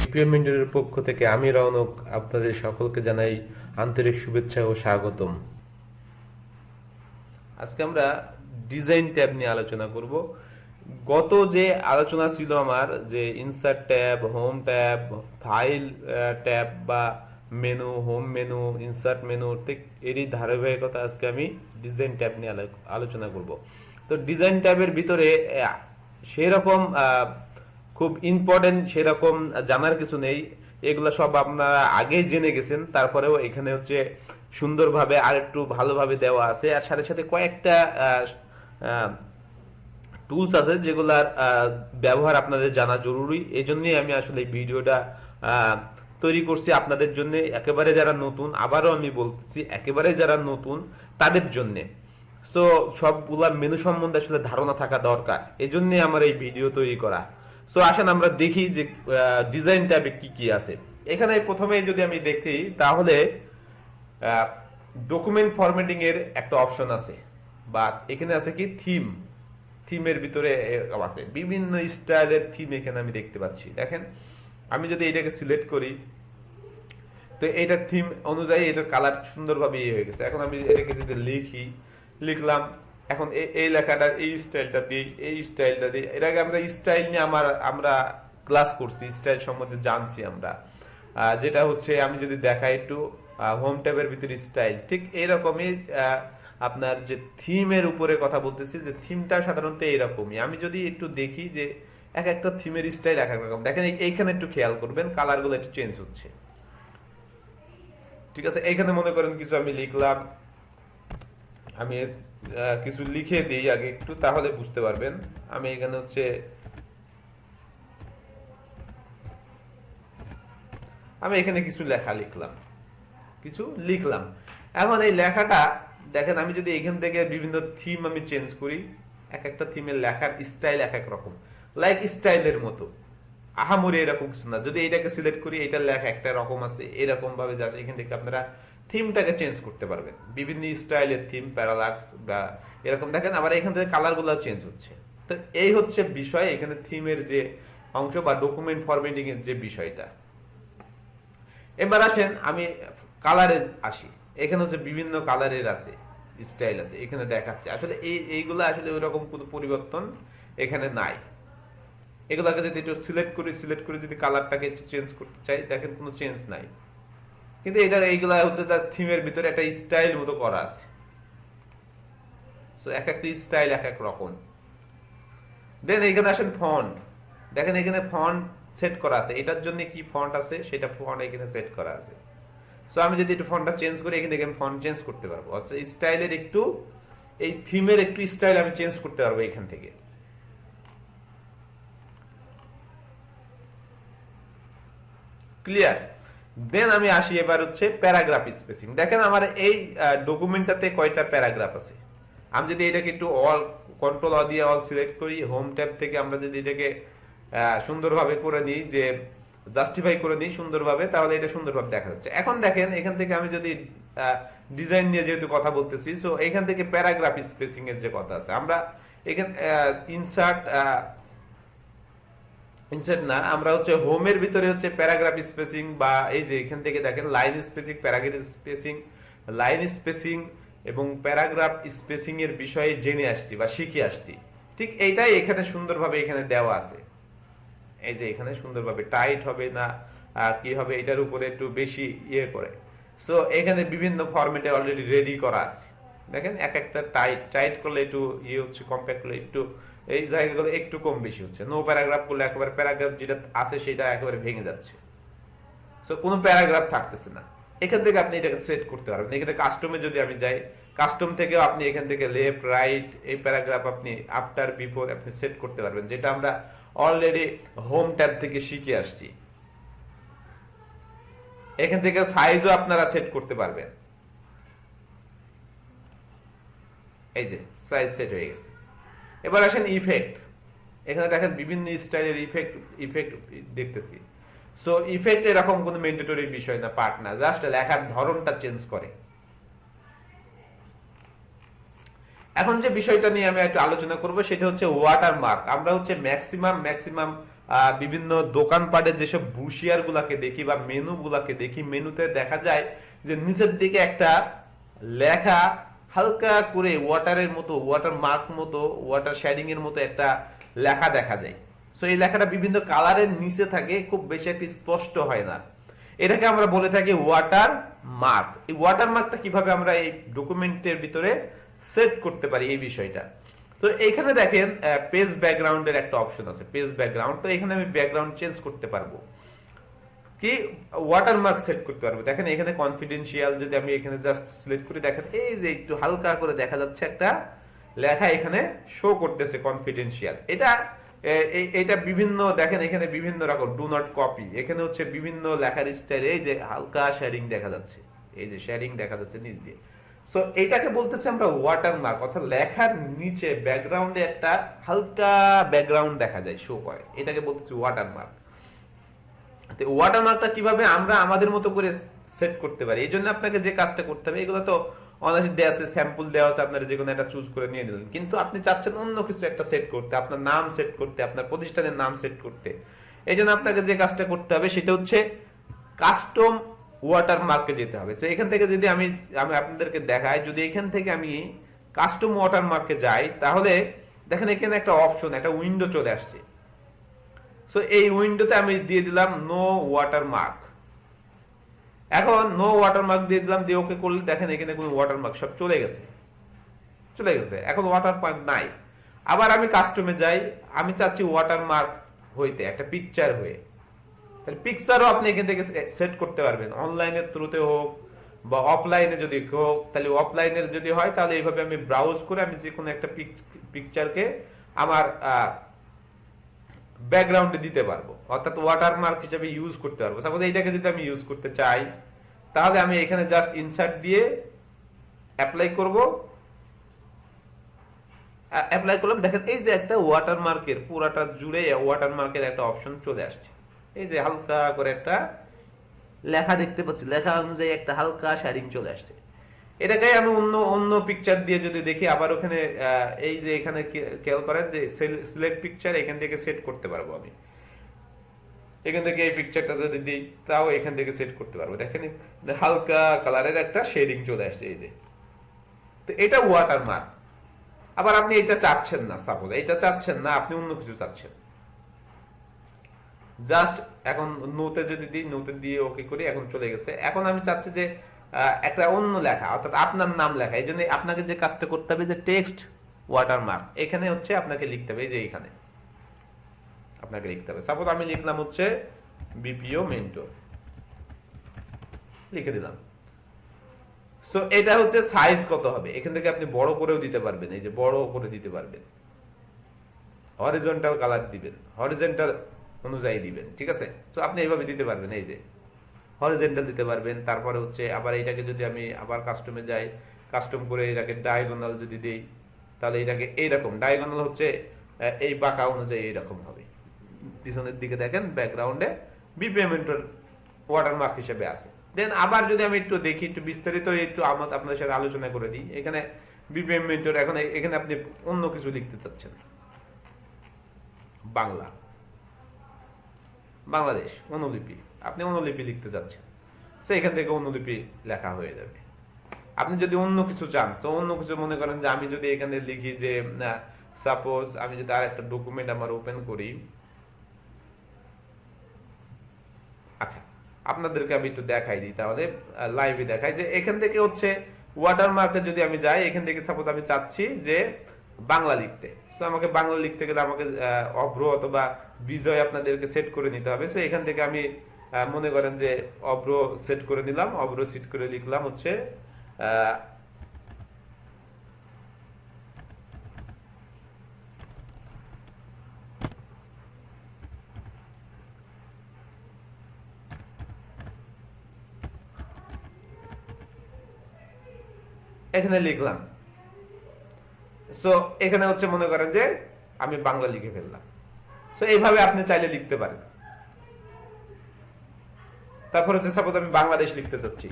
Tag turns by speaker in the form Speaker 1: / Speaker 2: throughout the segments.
Speaker 1: রিক্রুটমেন্টের পক্ষ থেকে আমি রওনক আপনাদের সকলকে জানাই আন্তরিক শুভেচ্ছা ও স্বাগতম। আজকে আমরা ডিজাইন ট্যাব নিয়ে আলোচনা করব। গত যে আলোচনা ছিল আমার, যে insert tab, home tab, file tab বা menu, home menu, insert menu, ঠিক এরই ধারাবাহিকতা আজকে আমি ডিজাইন ট্যাব নিয়ে আলোচনা করব। তো ডিজাইন ট্যাবের ভিতরে সেরকম খুব ইম্পর্টেন্ট সেরকম জানার কিছু নেই, এগুলো সব আপনারা আগেই জেনে গেছেন। তারপরেও এখানে হচ্ছে সুন্দরভাবে আর একটু ভালোভাবে দেওয়া আছে, আর সাথে সাথে কয়েকটা টুলস আছে যেগুলার ব্যবহার আপনাদের জানা জরুরি। এই জন্যই আমি আসলে এই ভিডিওটা তৈরি করছি আপনাদের জন্য, একেবারে যারা নতুন, আবারও আমি বলতেছি একেবারে যারা নতুন তাদের জন্যে। সো সবগুলা মেনু সম্বন্ধে আসলে ধারণা থাকা দরকার, এই জন্য আমার এই ভিডিও তৈরি করা। সো আসেন আমরা দেখি যে ডিজাইন ট্যাবে কি কি আছে। এখানে প্রথমে যদি আমি দেখি তাহলে ডকুমেন্ট ফরম্যাটিং এর একটা অপশন আছে, বা এখানে আছে কি থিমের ভিতরে আছে বিভিন্ন স্টাইলের থিম। এখানে আমি দেখতে পাচ্ছি, দেখেন আমি যদি এটাকে সিলেক্ট করি তো এটা থিম অনুযায়ী এটার কালার সুন্দরভাবে ইয়ে হয়ে গেছে। এখন আমি এটাকে যদি লিখলাম, এখন এই লেখাটার এই স্টাইলটা দিই, এই স্টাইলটা দিই। এর আগে আমরা স্টাইল নিয়ে আমরা ক্লাস করছি, স্টাইল সম্বন্ধে জানছি আমরা। যেটা হচ্ছে আমি যদি দেখাই একটু হোম ট্যাবের ভিতরে স্টাইল, ঠিক এইরকমই আপনার যে থিমের উপরে কথা বলতেছি, যে থিমটা সাধারণত এইরকমই। আমি যদি একটু দেখি যে এক একটা থিমের স্টাইল এক এক রকম, দেখেন এইখানে একটু খেয়াল করবেন কালারগুলো একটু চেঞ্জ হচ্ছে। ঠিক আছে, এইখানে মনে করেন কিছু আমি লিখলাম, আমি কিছু লিখে দিই আগে একটু, তাহলে বুঝতে পারবেন। আমি এখানে হচ্ছে আমি এখানে কিছু লিখলাম। এখন এই লেখাটা দেখেন, আমি যদি এখান থেকে বিভিন্ন থিম আমি চেঞ্জ করি, এক একটা থিমের লেখার স্টাইল এক এক রকম, লাইক স্টাইলের মতো, আহামরি এরকম কিছু না। যদি এটাকে সিলেক্ট করি, এটার লেখা একটা রকম আছে, এরকম ভাবে যাচ্ছে। এখান থেকে আপনারা থিমটাকে চেঞ্জ করতে পারবেন, বিভিন্ন স্টাইলের থিম, প্যারালাক্স বা এরকম। দেখেন আবার এখান থেকে কালারগুলো চেঞ্জ হচ্ছে। তো এই হচ্ছে বিষয় এখানে থিমের যে অংশ বা ডকুমেন্ট ফরম্যাটিং এর যে বিষয়টা। এবার আসেন আমি কালারে আসি। এখানে হচ্ছে বিভিন্ন কালারের আছে, স্টাইল আছে, এখানে দেখাচ্ছে। আসলে এইগুলো আসলে ওইরকম কোনো পরিবর্তন এখানে নাই। এগুলোকে যদি একটু সিলেক্ট করি যদি কালারটাকে একটু চেঞ্জ করতে চাই, দেখেন কোনো চেঞ্জ নাই। কিন্তু এইগুলা হচ্ছে তার থিমের ভিতরে একটা স্টাইল মতো করা আছে। সো এক একটা স্টাইল এক এক রকম। দেন এখানে আসেন ফন্ট, দেখেন এখানে ফন্ট সেট করা আছে, এটার জন্য কি ফন্ট আছে সেটা ফন্ট এখানে সেট করা আছে। সো আমি যদি একটু ফন্টটা চেঞ্জ করি, এখানে দেখেন ফন্ট চেঞ্জ করতে পারবো। অর্থাৎ স্টাইলের একটু, এই থিমের একটু স্টাইল আমি চেঞ্জ করতে পারবো এখান থেকে। ক্লিয়ার? দেন আমি আসি এবার হচ্ছে প্যারাগ্রাফ স্পেসিং। দেখেন আমার এই ডকুমেন্টটাতে কয়টা প্যারাগ্রাফ আছে। আমি যদি এটাকে একটু অল কন্ট্রোল দিয়ে অল সিলেক্ট করি, হোম ট্যাব থেকে আমরা যদি এটাকে সুন্দরভাবে করে নিই, যে জাস্টিফাই করে নিই সুন্দরভাবে, তাহলে এটা সুন্দরভাবে দেখা যাচ্ছে। এখন দেখেন এখান থেকে আমি যদি ডিজাইন নিয়ে যেহেতু কথা বলতেছি, সো এখান থেকে প্যারাগ্রাফ স্পেসিং এর যে কথা আছে, আমরা এখানে ইনসার্ট না, আমরা হচ্ছে হোমের ভিতরে হচ্ছে প্যারাগ্রাফ স্পেসিং, বা এই যে এখান থেকে দেখেন line spacing, paragraph spacing, line spacing এবং প্যারাগ্রাফ স্পেসিং এর বিষয়ে জেনে আসছি বা শিখে আসছি। ঠিক এইটাই এখানে সুন্দরভাবে এখানে দেওয়া আছে। এই যে এখানে সুন্দরভাবে টাইট হবে না কি হবে, এটার উপরে একটু বেশি ইয়ে করে। সো এখানে বিভিন্ন ফরম্যাটে অলরেডি রেডি করা আছে। দেখেন এক একটা টাইট করলে একটু ইয়ে হচ্ছে, কম্প্যাক্ট করলে একটু এই জায়গাগুলো একটু কম বেশি হচ্ছে। নো প্যারাগ্রাফ করলে একেবারে প্যারাগ্রাফ যেটা আছে সেটা একেবারে ভেঙে যাচ্ছে। সো কোনো প্যারাগ্রাফ থাকতেছে না। এখান থেকে আপনি এটাকে সেট করতে পারবেন। এখানে কাস্টমে যদি আমি যাই, কাস্টম থেকেও আপনি এখান থেকে লেফট রাইট এই প্যারাগ্রাফ আপনি আফটার বিফোর আপনি সেট করতে পারবেন, যেটা আমরা অলরেডি হোম ট্যাব থেকে শিখে আসছি। এখান থেকে সাইজও আপনারা সেট করতে পারবেন। এই যে সাইজ সেট হয়ে গেছে। এবার আসেন ইফেক্ট। এখানে দেখেন বিভিন্ন স্টাইলের ইফেক্ট দেখতেছি। সো ইফেক্ট এরকম কোনো ম্যান্ডেটরি বিষয় না, পার্ট না, জাস্ট লেখার ধরনটা চেঞ্জ করে। এখন যে বিষয়টা নিয়ে আমি একটু আলোচনা করব সেটা হচ্ছে ওয়াটারমার্ক। আমরা হচ্ছে ম্যাক্সিমাম বিভিন্ন দোকানপাটে যেসব ব্রুশিয়ার গুলাকে দেখি বা মেনু গুলাকে দেখি, মেনুতে দেখা যায় যে নিচের দিকে একটা লেখা হালকা করে ওয়াটারের মতো, ওয়াটার মার্ক মতো, ওয়াটার শেডিং এর মতো একটা লেখা দেখা যায়। সো এই লেখাটা বিভিন্ন কালারের নিচে থাকে, খুব বেশি একটা স্পষ্ট হয় না। এটাকে আমরা বলে থাকি ওয়াটার মার্ক। এই ওয়াটার মার্কটা কিভাবে আমরা এই ডকুমেন্টের ভিতরে সেট করতে পারি এই বিষয়টা। তো এইখানে দেখেন পেজ ব্যাকগ্রাউন্ডের একটা অপশন আছে, পেজ ব্যাকগ্রাউন্ড। তো এখানে আমি ব্যাকগ্রাউন্ড চেঞ্জ করতে পারবো, কি ওয়াটারমার্ক সেট করতে পারবো। দেখেন এখানে কনফিডেন্সিয়াল যদি আমি এখানে জাস্ট সিলেক্ট করি, দেখেন এই যে একটু হালকা করে দেখা যাচ্ছে একটা লেখা এখানে শো করতেছে কনফিডেন্সিয়াল। এটা বিভিন্ন, দেখেন এখানে বিভিন্ন রকম ডু নট কপি, এখানে হচ্ছে বিভিন্ন লেখার স্টাইল, এই যে হালকা শেডিং দেখা যাচ্ছে, এই যে শেডিং দেখা যাচ্ছে নিচ দিয়ে। সো এটাকে বলতেছে আমরা ওয়াটারমার্ক, অর্থাৎ লেখার নিচে ব্যাকগ্রাউন্ডে একটা হালকা ব্যাকগ্রাউন্ড দেখা যায়, শো করে, এটাকে বলতেছে ওয়াটারমার্ক। ওয়াটারমার্কটা কিভাবে আমরা আমাদের মতো করে সেট করতে পারি, এই জন্য আপনাকে যে কাজটা করতে হবে, এগুলো তো অনলাইনে দেওয়া আছে, স্যাম্পল দেওয়া আছে, আপনারা যে কোনো একটা চুজ করে নিয়ে নিলেন। কিন্তু আপনি চাচ্ছেন অন্য কিছু একটা সেট করতে, আপনার নাম সেট করতে, আপনার প্রতিষ্ঠানের নাম সেট করতে। এই জন্য আপনাকে যে কাজটা করতে হবে সেটা হচ্ছে কাস্টম ওয়াটারমার্কে যেতে হবে। তো এখান থেকে যদি আমি আমি আপনাদেরকে দেখাই, যদি এখান থেকে আমি কাস্টম ওয়াটারমার্কে যাই, তাহলে দেখেন এখানে একটা অপশন, একটা উইন্ডো চলে আসছে। সো এই উইন্ডোতে আমি দিয়ে দিলাম নো ওয়াটারমার্ক। এখন নো ওয়াটারমার্ক দিয়ে দিলাম, দিয়ে ওকে করলে দেখেন এখানে কোনো ওয়াটারমার্ক সব চলে গেছে, চলে গেছে, এখন ওয়াটারমার্ক নাই। আবার আমি কাস্টমে যাই, আমি চাচ্ছি ওয়াটারমার্ক হইতে একটা পিকচার হয়ে, তাহলে পিকচারও আপনি এখান থেকে সেট করতে পারবেন, অনলাইনের থ্রুতে হোক বা অফলাইনে যদি হোক। তাহলে অফলাইনের যদি হয় তাহলে এইভাবে আমি ব্রাউজ করে আমি যে কোনো একটা পিকচারকে আমার ব্যাকগ্রাউন্ডে দিতে পারবো, অর্থাৎ ওয়াটারমার্ক হিসেবে ইউজ করতে পারবো। সাপোজ এইটাকে যদি আমি ইউজ করতে চাই, তাহলে আমি এখানে জাস্ট ইনসার্ট দিয়ে অ্যাপ্লাই করব, অ্যাপ্লাই করলাম। দেখেন এই যে একটা ওয়াটারমার্কের পুরাটা জুড়ে ওয়াটারমার্কের একটা অপশন চলে আসছে, এই যে হালকা করে একটা লেখা দেখতে পাচ্ছি, লেখা অনুযায়ী একটা হালকা শেডিং চলে আসছে। এটাকে আমি অন্য অন্য পিকচার দিয়ে যদি দেখি, আবার ওখানে এই যে এখানে খেয়াল করেন যে সিলেক্ট পিকচার, এখান থেকে সেট করতে পারবো আমি। এখান থেকে এই পিকচারটা যদি দিই, তাও এখান থেকে সেট করতে পারবো। দেখেন হালকা কালারের একটা শেডিং চলে আসছে, এই যে। তো এটা ওয়াটারমার্ক। আবার আপনি এটা চাচ্ছেন না, সাপোজ এটা চাচ্ছেন না, আপনি অন্য কিছু চাচ্ছেন, জাস্ট এখন নোতে যদি দিই, নোতে দিয়ে ওকে করি, এখন চলে গেছে। এখন আমি চাচ্ছি যে একটা অন্য লেখা, অর্থাৎ আপনার নাম লেখা। এই জন্য আপনাকে যে কাজটা করতে হবে যে টেক্সট ওয়াটারমার্ক, এখানে হচ্ছে আপনাকে লিখতে হবে, এই যে এখানে আপনাকে লিখতে হবে। সাপোজ আমি লিখলাম হচ্ছে বিপিও মেন্টর, লিখে দিলাম। সো এটা হচ্ছে সাইজ কত হবে, এখান থেকে আপনি বড় করেও দিতে পারবেন, এই যে বড় করে দিতে পারবেন, হরিজন্টাল কালার দিবেন, হরিজন্টাল অনুযায়ী দিবেন, ঠিক আছে। তো আপনি এইভাবে দিতে পারবেন, এই যে হরিজন্টাল দিতে পারবেন। তারপরে হচ্ছে আবার এইটাকে যদি আমি আবার কাস্টমে যাই, কাস্টম করে এটাকে ডায়াগোনাল যদি দেই, তাহলে এটাকে এইরকম ডায়াগোনাল হচ্ছে এই বাঁকা অনুযায়ী এইরকম হবে। পিছনের দিকে দেখেন ব্যাকগ্রাউন্ডে বিপিএমেন্টর ওয়াটারমার্ক হিসেবে আছে। দেন আবার যদি আমি একটু দেখি, একটু বিস্তারিত একটু আপনাদের সাথে আলোচনা করে দিই। এখানে বিপিএমেন্টর, এখন এখানে আপনি অন্য কিছু লিখতে চাচ্ছেন, বাংলা, বাংলাদেশ অনুলিপি, আপনি অনুলিপি লিখতে চাচ্ছেন, সো এখান থেকে অনুলিপি লেখা হয়ে যাবে। আপনি যদি অন্য কিছু চান, তো অন্য কিছু মনে করেন যে আমি যদি এখানে লিখি যে সাপোজ আমি যদি আর একটা ডকুমেন্ট আমার ওপেন করি, আচ্ছা আপনাদেরকে আমি একটু দেখাই দিই, তাহলে লাইভে দেখাই যে এখান থেকে হচ্ছে ওয়াটারমার্কে যদি আমি যাই, এখান থেকে সাপোজ আমি চাচ্ছি যে বাংলা লিখতে, সো আমাকে বাংলা লিখতে গেলে আমাকে অভ্র অথবা বিজয় আপনাদেরকে সেট করে নিতে হবে। সো এখান থেকে আমি মনে করেন যে অভ্র সেট করে নিলাম, অভ্র সেট করে লিখলাম হচ্ছে এখানে লিখলাম। সো এখানে হচ্ছে মনে করেন যে আমি বাংলা লিখে ফেললাম। সো এইভাবে আপনি চাইলে লিখতে পারেন। তারপর হচ্ছে সাপোজ আমি বাংলাদেশ লিখতে চাচ্ছি,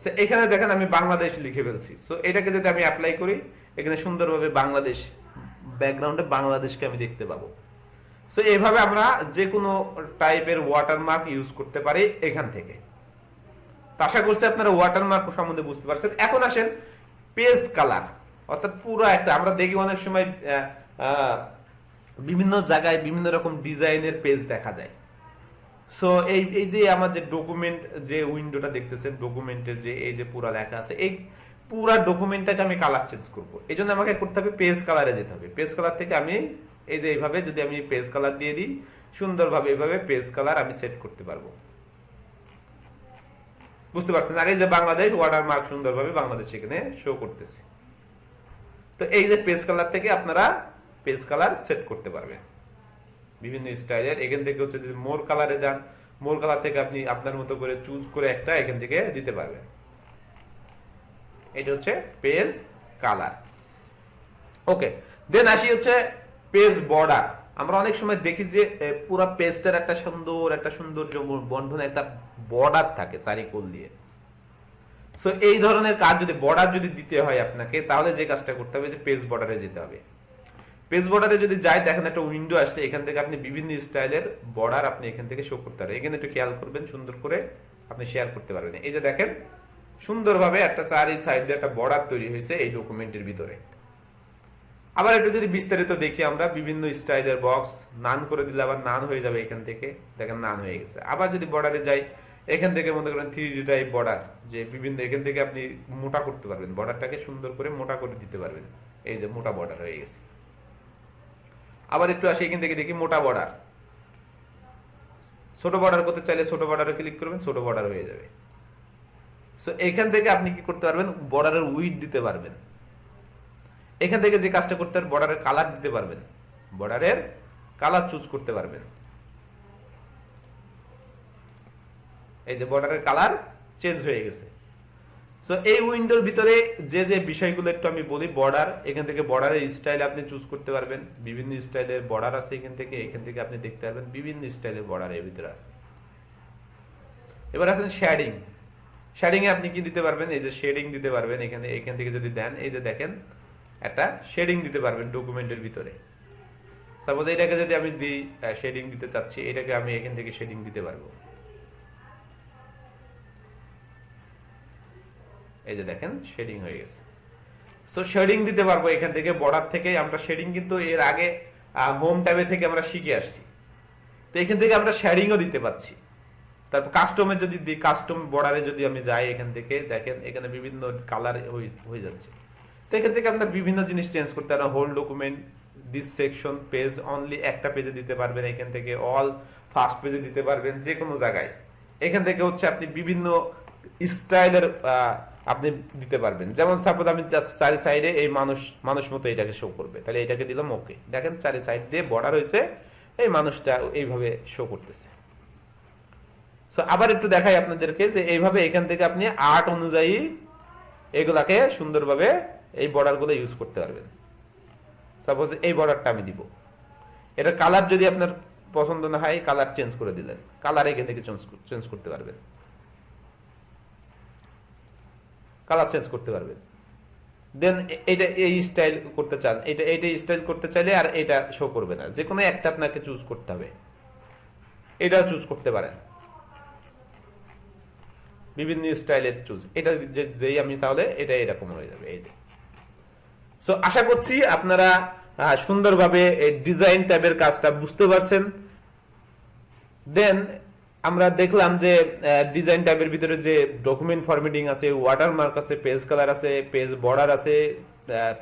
Speaker 1: সো এখানে দেখেন আমি বাংলাদেশ লিখে ফেলছি। সো এটাকে যদি আমি অ্যাপ্লাই করি, এখানে সুন্দরভাবে বাংলাদেশ, ব্যাকগ্রাউন্ডে বাংলাদেশকে আমি দেখতে পাবো। সো এইভাবে আমরা যে কোনো টাইপের ওয়াটারমার্ক ইউজ করতে পারি এখান থেকে। তো আশা করছি আপনারা ওয়াটারমার্ক সম্বন্ধে বুঝতে পারছেন। এখন আসেন পেজ কালার, অর্থাৎ পুরো একটা, আমরা দেখি অনেক সময় বিভিন্ন জায়গায় বিভিন্ন রকম ডিজাইনের পেজ দেখা যায়। সো এই যে আমার যে ডকুমেন্ট, যে উইন্ডোটা দেখতেছেন, ডকুমেন্টের যে এই যে পুরা লেখা আছে, এই পুরা ডকুমেন্টটাকে আমি কালার চেঞ্জ করব। এই জন্য আমাকে করতে হবে পেজ কালারে যেতে হবে। পেজ কালার থেকে আমি এই যে এইভাবে যদি আমি পেজ কালার দিয়ে দিই, সুন্দরভাবে এইভাবে পেজ কালার আমি সেট করতে পারবো। বুঝতে পারছেন? আর এই যে বাংলাদেশ ওয়াটারমার্ক সুন্দরভাবে বাংলাদেশ এখানে শো করতেছে। তো এই যে পেজ কালার থেকে আপনারা পেজ কালার সেট করতে পারবেন বিভিন্ন স্টাইলের। এখান থেকে হচ্ছে যদি মোর কালারে যান, মোর কালার থেকে আপনি আপনার মতো করে চুজ করে একটা এখান থেকে দিতে পারবেন। এটা হচ্ছে পেজ কালার। ওকে, দেন আসি হচ্ছে পেজ বর্ডার। আমরা অনেক সময় দেখি যে পুরো পেজটার একটা সৌন্দর্য বন্ধন, একটা বর্ডার থাকে চারিকোণ দিয়ে। সো এই ধরনের কাজ যদি বর্ডার যদি দিতে হয় আপনাকে, তাহলে যে কাজটা করতে হবে যে পেজ বর্ডারে যেতে হবে। পেজ বর্ডারে যদি যাই, দেখেন একটা উইন্ডো আসছে, এখান থেকে আপনি বিভিন্ন স্টাইলের বর্ডার আপনি এখান থেকে শো করতে পারবেন। এখানে একটু খেয়াল করবেন, সুন্দর করে আপনি শেয়ার করতে পারবেন। এই যে দেখেন সুন্দরভাবে একটা চারি সাইড দিয়ে একটা বর্ডার তৈরি হয়েছে এই ডকুমেন্টের ভিতরে। আবার একটু যদি বিস্তারিত দেখি, আমরা বিভিন্ন স্টাইলের বক্স নান করে দিলে আবার নান হয়ে যাবে। এখান থেকে দেখেন নান হয়ে গেছে। আবার যদি বর্ডারে যাই, এখান থেকে মনে করেন 3D টাইপ বর্ডার, যে বিভিন্ন এখান থেকে আপনি মোটা করতে পারবেন, বর্ডারটাকে সুন্দর করে মোটা করে দিতে পারবেন। এই যে মোটা বর্ডার হয়ে গেছে। আবার একটু আসি, এখান থেকে দেখি মোটা বর্ডার, ছোট বর্ডার করতে চাইলে ছোট বর্ডারে ক্লিক করবেন, ছোট বর্ডার হয়ে যাবে। সো এখান থেকে আপনি কি করতে পারবেন, বর্ডারের উইডথ দিতে পারবেন। এখান থেকে যে কাজটা করতে পারবেন, বর্ডারের কালার দিতে পারবেন, বর্ডারের কালার চুজ করতে পারবেন। এই যে বর্ডারের কালার চেঞ্জ হয়ে গেছে। সো এই উইন্ডোর ভিতরে যে যে বিষয়গুলো একটু আমি বলি, বর্ডার, এখান থেকে বর্ডারের স্টাইল আপনি চুজ করতে পারবেন। বিভিন্ন স্টাইলের বর্ডার আছে এখান থেকে আপনি দেখতে পারবেন বিভিন্ন স্টাইলের বর্ডার এর ভিতরে আছে। এবার আছেন শেডিং। শেডিং এ আপনি কি দিতে পারবেন, এই যে শেডিং দিতে পারবেন। এখান থেকে যদি দেন, এই যে দেখেন একটা শেডিং দিতে পারবেন ডকুমেন্টের ভিতরে। সাপোজ এটাকে যদি আমি দিই, শেডিং দিতে চাচ্ছি, এটাকে আমি এখান থেকে শেডিং দিতে পারবো। এই যে দেখেন শেডিং হয়ে গেছে। সো শেডিং দিতে পারবো এখান থেকে, বর্ডার থেকে। আমরা শেডিং কিন্তু এর আগে হোম ট্যাবে থেকে আমরা শিখে আসছি। তো এখান থেকে আমরা শেডিংও দিতে পারছি। তারপর কাস্টমে যদি দিই, কাস্টম বর্ডারে যদি আমি যাই, এখান থেকে দেখেন এখানে বিভিন্ন কালার হয়ে যাচ্ছে। তো এখান থেকে আপনার বিভিন্ন জিনিস চেঞ্জ করতে পারেন। Whole document, this section, page only একটা পেজে দিতে পারবেন। এখান থেকে অল ফার্স্ট পেজে দিতে পারবেন, যে কোনো জায়গায়। এখান থেকে হচ্ছে আপনি বিভিন্ন স্টাইলের আপনি দিতে পারবেন। যেমন সাপোজ আমি চারি সাইডে এই মানুষ মতো এটাকে শো করবে, তাহলে এটাকে দিলাম ওকে। দেখেন চারি সাইড দিয়ে বর্ডার হয়েছে, এই মানুষটা এইভাবে শো করতেছে। সো আবার একটু দেখাই আপনাদেরকে যে এইভাবে এখান থেকে আপনি আর্ট অনুযায়ী এগুলাকে সুন্দরভাবে এই বর্ডার গুলো ইউজ করতে পারবেন। সাপোজ এই বর্ডারটা আমি দিব, এটা কালার যদি আপনার পছন্দ না হয়, কালার চেঞ্জ করে দিলেন, কালার এখান থেকে চেঞ্জ করতে পারবেন, কালার চেঞ্জ করতে পারবেন। দেন এটা এই স্টাইল করতে চান, এটা স্টাইল করতে চাইলে আর এটা শো করবে না, যে কোনো একটা আপনাকে চুজ করতে হবে। এটা চুজ করতে পারেন, বিভিন্ন স্টাইলের চুজ। এটা যেই আমি, তাহলে এটা এরকম হয়ে যাবে। এই যে সো আশা করছি আপনারা সুন্দরভাবে ডিজাইন ট্যাবের কাজটা বুঝতে পারছেন। দেন আমরা দেখলাম যে ডিজাইন ট্যাবের ভিতরে যে ডকুমেন্ট ফরম্যাটিং আছে, ওয়াটারমার্ক আছে, পেজ কালার আছে, পেজ বর্ডার আছে,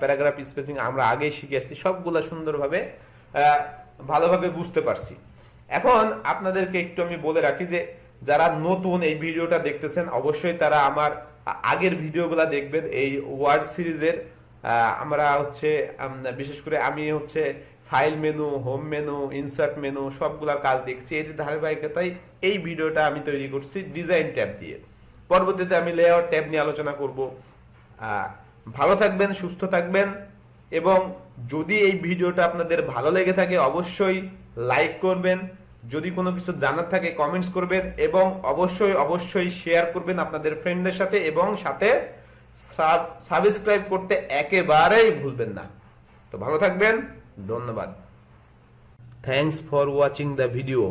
Speaker 1: প্যারাগ্রাফ স্পেসিং আমরা আগেই শিখে আসছি, সবগুলা সুন্দরভাবে ভালোভাবে বুঝতে পারছি। এখন আপনাদেরকে একটু আমি বলে রাখি যে যারা নতুন এই ভিডিওটা দেখতেছেন, অবশ্যই তারা আমার আগের ভিডিওগুলা দেখবেন। এই ওয়ার্ড সিরিজের আমরা হচ্ছে বিশেষ করে আমি হচ্ছে file menu, home menu, insert menu সবগুলার কাজ দেখছি। এর ধারাবাহিকতায় এই ভিডিওটা আমি তৈরি করছি ডিজাইন ট্যাব দিয়ে। পরবর্তীতে আমি লেআউট ট্যাব নিয়ে আলোচনা করব। ভালো থাকবেন, সুস্থ থাকবেন, এবং যদি এই ভিডিওটা আপনাদের ভালো লেগে থাকে অবশ্যই লাইক করবেন, যদি কোনো কিছু জানার থাকে কমেন্টস করবেন এবং অবশ্যই অবশ্যই শেয়ার করবেন আপনাদের ফ্রেন্ডদের সাথে এবং সাথে সাবস্ক্রাইব করতে একেবারেই ভুলবেন না। তো ভালো থাকবেন, ধন্যবাদ। Thanks for watching the video.